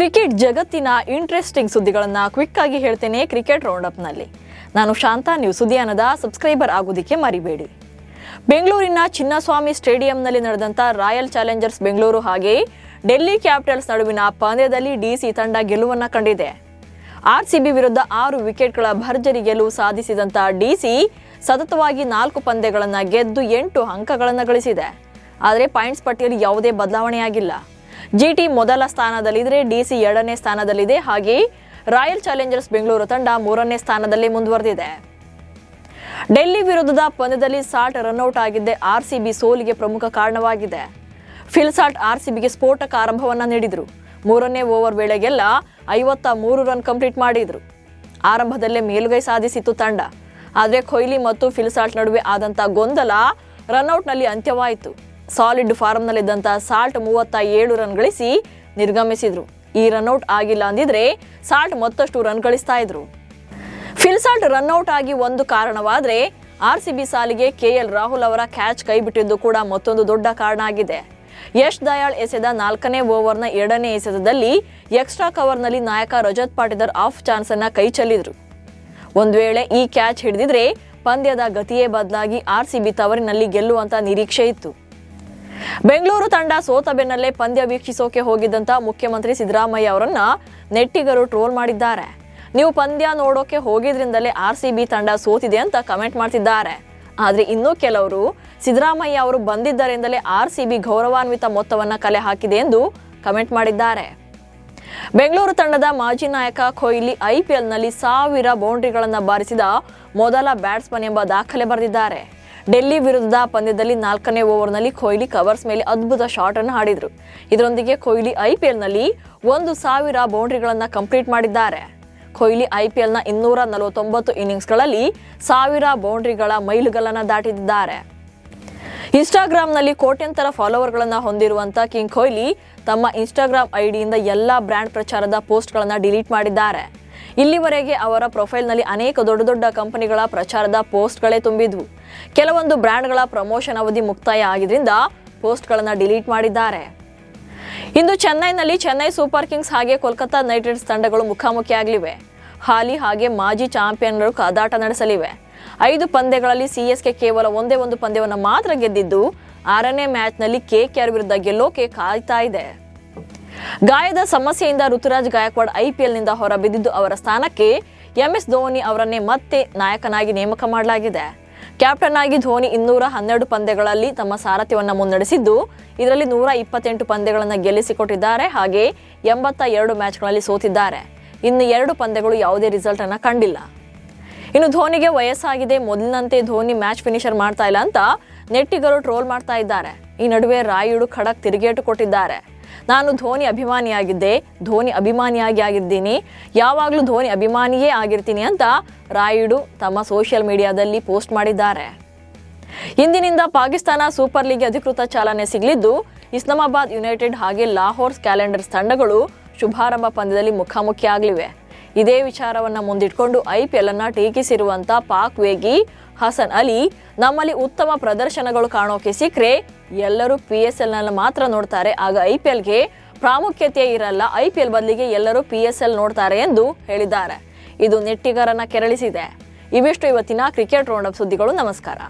Cricket ಜಗತ್ತಿನ interesting ಸುದ್ದಿಗಳನ್ನು quick ಆಗಿ ಹೇಳ್ತೇನೆ ಕ್ರಿಕೆಟ್ ರೌಂಡ್ ನಲ್ಲಿ. ನಾನು ಶಾಂತಾ. ನೀವು ಸುದ್ದಿಯಾನದ ಸಬ್ಸ್ಕ್ರೈಬರ್ ಆಗೋದಕ್ಕೆ ಮರಿಬೇಡಿ. ಬೆಂಗಳೂರಿನ ಚಿನ್ನಸ್ವಾಮಿ ಸ್ಟೇಡಿಯಂನಲ್ಲಿ ನಡೆದಂಥ ರಾಯಲ್ ಚಾಲೆಂಜರ್ಸ್ ಬೆಂಗಳೂರು ಹಾಗೆ ಡೆಲ್ಲಿ ಕ್ಯಾಪಿಟಲ್ಸ್ ನಡುವಿನ ಪಂದ್ಯದಲ್ಲಿ ಡಿಸಿ ತಂಡ ಗೆಲುವನ್ನು ಕಂಡಿದೆ. ಆರ್ಸಿಬಿ ವಿರುದ್ಧ 6 ವಿಕೆಟ್ಗಳ ಭರ್ಜರಿ ಗೆಲುವು ಸಾಧಿಸಿದಂಥ ಡಿಸಿ ಸತತವಾಗಿ 4 ಪಂದ್ಯಗಳನ್ನು ಗೆದ್ದು 8 ಅಂಕಗಳನ್ನು ಗಳಿಸಿದೆ. ಆದರೆ ಪಾಯಿಂಟ್ಸ್ ಪಟ್ಟಿಯಲ್ಲಿ ಯಾವುದೇ ಬದಲಾವಣೆಯಾಗಿಲ್ಲ. ಜಿಟಿ ಮೊದಲ ಸ್ಥಾನದಲ್ಲಿದ್ದರೆ ಡಿಸಿ 2ನೇ ಸ್ಥಾನದಲ್ಲಿದೆ. ಹಾಗೆ ರಾಯಲ್ ಚಾಲೆಂಜರ್ಸ್ ಬೆಂಗಳೂರು ತಂಡ 3ನೇ ಸ್ಥಾನದಲ್ಲಿ ಮುಂದುವರೆದಿದೆ. ಡೆಲ್ಲಿ ವಿರುದ್ಧದ ಪಂದ್ಯದಲ್ಲಿ ಸಾಲ್ಟ್ ರನ್ಔಟ್ ಆಗಿದ್ದೆ ಆರ್ಸಿಬಿ ಸೋಲಿಗೆ ಪ್ರಮುಖ ಕಾರಣವಾಗಿದೆ. ಫಿಲ್ ಸಾಲ್ಟ್ ಆರ್ಸಿಬಿಗೆ ಸ್ಫೋಟಕ ಆರಂಭವನ್ನು ನೀಡಿದರು. 3ನೇ ಓವರ್ ವೇಳೆಗೆಲ್ಲ 53 ರನ್ ಕಂಪ್ಲೀಟ್ ಮಾಡಿದ್ರು. ಆರಂಭದಲ್ಲೇ ಮೇಲುಗೈ ಸಾಧಿಸಿತ್ತು ತಂಡ. ಆದರೆ ಕೊಹ್ಲಿ ಮತ್ತು ಫಿಲ್ ಸಾಲ್ಟ್ ನಡುವೆ ಆದಂಥ ಗೊಂದಲ ರನ್ಔಟ್ನಲ್ಲಿ ಅಂತ್ಯವಾಯಿತು. ಸಾಲಿಡ್ ಫಾರ್ಮ್ನಲ್ಲಿದ್ದಂಥ ಸಾಲ್ಟ್ 37 ರನ್ ಗಳಿಸಿ ನಿರ್ಗಮಿಸಿದ್ರು. ಈ ರನ್ಔಟ್ ಆಗಿಲ್ಲ ಅಂದಿದ್ರೆ ಸಾಲ್ಟ್ ಮತ್ತಷ್ಟು ರನ್ ಗಳಿಸ್ತಾ ಇದ್ರು. ಫಿಲ್ ಸಾಲ್ಟ್ ರನ್ಔಟ್ ಆಗಿ ಒಂದು ಕಾರಣವಾದರೆ ಆರ್ಸಿಬಿ ಸಾಲಿಗೆ ಕೆಎಲ್ ರಾಹುಲ್ ಅವರ ಕ್ಯಾಚ್ ಕೈಬಿಟ್ಟಿದ್ದು ಕೂಡ ಮತ್ತೊಂದು ದೊಡ್ಡ ಕಾರಣ ಆಗಿದೆ. ಯಶ್ ದಯಾಳ್ ಎಸೆದ 4ನೇ ಓವರ್ನ 2ನೇ ಎಸೆತದಲ್ಲಿ ಎಕ್ಸ್ಟ್ರಾ ಕವರ್ನಲ್ಲಿ ನಾಯಕ ರಜತ್ ಪಾಟಿದಾರ್ ಆಫ್ ಚಾನ್ಸ್ ಅನ್ನ ಕೈ ಚೆಲ್ಲಿದ್ರು. ಒಂದು ವೇಳೆ ಈ ಕ್ಯಾಚ್ ಹಿಡಿದಿದ್ರೆ ಪಂದ್ಯದ ಗತಿಯೇ ಬದಲಾಗಿ ಆರ್ಸಿಬಿ ತವರಿನಲ್ಲಿ ಗೆಲ್ಲುವಂತ ನಿರೀಕ್ಷೆ ಇತ್ತು. ಬೆಂಗಳೂರು ತಂಡ ಸೋತ ಬೆನ್ನಲ್ಲೇ ಪಂದ್ಯ ವೀಕ್ಷಿಸೋಕೆ ಹೋಗಿದ್ದಂತ ಮುಖ್ಯಮಂತ್ರಿ ಸಿದ್ದರಾಮಯ್ಯ ಅವರನ್ನ ನೆಟ್ಟಿಗರು ಟ್ರೋಲ್ ಮಾಡಿದ್ದಾರೆ. ನೀವು ಪಂದ್ಯ ನೋಡೋಕೆ ಹೋಗಿದ್ರಿಂದಲೇ ಆರ್ಸಿಬಿ ತಂಡ ಸೋತಿದೆ ಅಂತ ಕಮೆಂಟ್ ಮಾಡ್ತಿದ್ದಾರೆ. ಆದರೆ ಇನ್ನೂ ಕೆಲವರು ಸಿದ್ದರಾಮಯ್ಯ ಅವರು ಬಂದಿದ್ದರಿಂದಲೇ ಆರ್ಸಿಬಿ ಗೌರವಾನ್ವಿತ ಮೊತ್ತವನ್ನ ಕಲೆ ಹಾಕಿದೆ ಎಂದು ಕಮೆಂಟ್ ಮಾಡಿದ್ದಾರೆ. ಬೆಂಗಳೂರು ತಂಡದ ಮಾಜಿ ನಾಯಕ ಕೊಹ್ಲಿ ಐಪಿಎಲ್ನಲ್ಲಿ 1000 ಬೌಂಡ್ರಿಗಳನ್ನು ಬಾರಿಸಿದ ಮೊದಲ ಬ್ಯಾಟ್ಸ್ಮನ್ ಎಂಬ ದಾಖಲೆ ಬರೆದಿದ್ದಾರೆ. ಡೆಲ್ಲಿ ವಿರುದ್ಧದ ಪಂದ್ಯದಲ್ಲಿ 4ನೇ ಓವರ್ನಲ್ಲಿ ಕೊಹ್ಲಿ ಕವರ್ಸ್ ಮೇಲೆ ಅದ್ಭುತ ಶಾಟ್ ಅನ್ನು ಆಡಿದ್ರು. ಇದರೊಂದಿಗೆ ಕೊಹ್ಲಿ ಐಪಿಎಲ್ನಲ್ಲಿ 1000 ಬೌಂಡ್ರಿಗಳನ್ನು ಕಂಪ್ಲೀಟ್ ಮಾಡಿದ್ದಾರೆ. ಕೊಹ್ಲಿ ಐಪಿಎಲ್ನ 249 ಇನ್ನಿಂಗ್ಸ್ಗಳಲ್ಲಿ 1000 ಬೌಂಡ್ರಿಗಳ ಮೈಲುಗಲ್ಲನ್ನು ದಾಟಿದ್ದಾರೆ. ಇನ್ಸ್ಟಾಗ್ರಾಂನಲ್ಲಿ ಕೋಟ್ಯಂತರ ಫಾಲೋವರ್ಗಳನ್ನು ಹೊಂದಿರುವಂಥ ಕಿಂಗ್ ಕೊಹ್ಲಿ ತಮ್ಮ ಇನ್ಸ್ಟಾಗ್ರಾಮ್ ಐಡಿಯಿಂದ ಎಲ್ಲ ಬ್ರ್ಯಾಂಡ್ ಪ್ರಚಾರದ ಪೋಸ್ಟ್ಗಳನ್ನು ಡಿಲೀಟ್ ಮಾಡಿದ್ದಾರೆ. ಇಲ್ಲಿವರೆಗೆ ಅವರ ಪ್ರೊಫೈಲ್ನಲ್ಲಿ ಅನೇಕ ದೊಡ್ಡ ದೊಡ್ಡ ಕಂಪನಿಗಳ ಪ್ರಚಾರದ ಪೋಸ್ಟ್ಗಳೇ ತುಂಬಿದ್ವು. ಕೆಲವೊಂದು ಬ್ರ್ಯಾಂಡ್ಗಳ ಪ್ರಮೋಷನ್ ಅವಧಿ ಮುಕ್ತಾಯ ಆಗಿದ್ರಿಂದ ಪೋಸ್ಟ್ಗಳನ್ನು ಡಿಲೀಟ್ ಮಾಡಿದ್ದಾರೆ. ಇಂದು ಚೆನ್ನೈನಲ್ಲಿ ಚೆನ್ನೈ ಸೂಪರ್ ಕಿಂಗ್ಸ್ ಹಾಗೆ ಕೋಲ್ಕತಾ ನೈಟ್ ರೈಡರ್ಸ್ ತಂಡಗಳು ಮುಖಾಮುಖಿಯಾಗಲಿವೆ. ಹಾಲಿ ಹಾಗೆ ಮಾಜಿ ಚಾಂಪಿಯನ್ಗಳು ಕಾದಾಟ ನಡೆಸಲಿವೆ. 5 ಪಂದ್ಯಗಳಲ್ಲಿ ಸಿಎಸ್ಕೆ ಕೇವಲ ಒಂದೇ ಒಂದು ಪಂದ್ಯವನ್ನು ಮಾತ್ರ ಗೆದ್ದಿದ್ದು 6ನೇ ಮ್ಯಾಚ್ನಲ್ಲಿ ಕೆಕೆಆರ್ ವಿರುದ್ಧ ಗೆಲ್ಲೋಕೆ ಕಾಯ್ತಾ ಇದೆ. ಗಾಯದ ಸಮಸ್ಯೆಯಿಂದ ಋತುರಾಜ್ ಗಾಯಕ್ವಾಡ್ ಐಪಿಎಲ್ನಿಂದ ಹೊರಬಿದ್ದಿದ್ದು ಅವರ ಸ್ಥಾನಕ್ಕೆ ಎಂಎಸ್ ಧೋನಿ ಅವರನ್ನೇ ಮತ್ತೆ ನಾಯಕನಾಗಿ ನೇಮಕ ಮಾಡಲಾಗಿದೆ. ಕ್ಯಾಪ್ಟನ್ ಆಗಿ ಧೋನಿ 212 ಪಂದ್ಯಗಳಲ್ಲಿ ತಮ್ಮ ಸಾರಥ್ಯವನ್ನು ಮುನ್ನಡೆಸಿದ್ದು ಇದರಲ್ಲಿ 128 ಪಂದ್ಯಗಳನ್ನು ಗೆಲ್ಲಿಸಿಕೊಟ್ಟಿದ್ದಾರೆ. ಹಾಗೆ 82 ಮ್ಯಾಚ್ಗಳಲ್ಲಿ ಸೋತಿದ್ದಾರೆ. ಇನ್ನು 2 ಪಂದ್ಯಗಳು ಯಾವುದೇ ರಿಸಲ್ಟ್ ಅನ್ನ ಕಂಡಿಲ್ಲ. ಇನ್ನು ಧೋನಿಗೆ ವಯಸ್ಸಾಗಿದೆ, ಮೊದಲಿನಂತೆ ಧೋನಿ ಮ್ಯಾಚ್ ಫಿನಿಷರ್ ಮಾಡ್ತಾ ಇಲ್ಲ ಅಂತ ನೆಟ್ಟಿಗರು ಟ್ರೋಲ್ ಮಾಡ್ತಾ ಇದ್ದಾರೆ. ಈ ನಡುವೆ ರಾಯುಡು ಖಡಕ್ ತಿರುಗೇಟು ಕೊಟ್ಟಿದ್ದಾರೆ. ನಾನು ಧೋನಿ ಅಭಿಮಾನಿಯಾಗಿದ್ದೆ, ಧೋನಿ ಅಭಿಮಾನಿಯಾಗಿ ಆಗಿದ್ದೀನಿ, ಯಾವಾಗಲೂ ಧೋನಿ ಅಭಿಮಾನಿಯೇ ಆಗಿರ್ತೀನಿ ಅಂತ ರಾಯುಡು ತಮ್ಮ ಸೋಷಿಯಲ್ ಮೀಡಿಯಾದಲ್ಲಿ ಪೋಸ್ಟ್ ಮಾಡಿದ್ದಾರೆ. ಇಂದಿನಿಂದ ಪಾಕಿಸ್ತಾನ ಸೂಪರ್ ಲೀಗ್ಗೆ ಅಧಿಕೃತ ಚಾಲನೆ ಸಿಗಲಿದ್ದು ಇಸ್ಲಾಮಾಬಾದ್ ಯುನೈಟೆಡ್ ಹಾಗೆ ಲಾಹೋರ್ ಕ್ಯಾಲೆಂಡರ್ಸ್ ತಂಡಗಳು ಶುಭಾರಂಭ ಪಂದ್ಯದಲ್ಲಿ ಮುಖಾಮುಖಿಯಾಗಲಿವೆ. ಇದೇ ವಿಚಾರವನ್ನು ಮುಂದಿಟ್ಕೊಂಡು ಐಪಿಎಲ್ ಅನ್ನ ಟೀಕಿಸಿರುವಂತ ಪಾಕ್ ವೇಗಿ ಹಸನ್ ಅಲಿ, ನಮ್ಮಲ್ಲಿ ಉತ್ತಮ ಪ್ರದರ್ಶನಗಳು ಕಾಣೋಕೆ ಸಿಕ್ಕರೆ ಎಲ್ಲರೂ PSL ನಲ್ಲಿ ಮಾತ್ರ ನೋಡ್ತಾರೆ, ಆಗ ಐಪಿಎಲ್ಗೆ ಪ್ರಾಮುಖ್ಯತೆ ಇರಲ್ಲ, ಐಪಿಎಲ್ ಬದಲಿಗೆ ಎಲ್ಲರೂ PSL ನೋಡ್ತಾರೆ ಎಂದು ಹೇಳಿದ್ದಾರೆ. ಇದು ನೆಟ್ಟಿಗರನ್ನ ಕೆರಳಿಸಿದೆ. ಇವಿಷ್ಟು ಇವತ್ತಿನ ಕ್ರಿಕೆಟ್ ರೌಂಡ್ ಅಪ್ ಸುದ್ದಿಗಳು. ನಮಸ್ಕಾರ.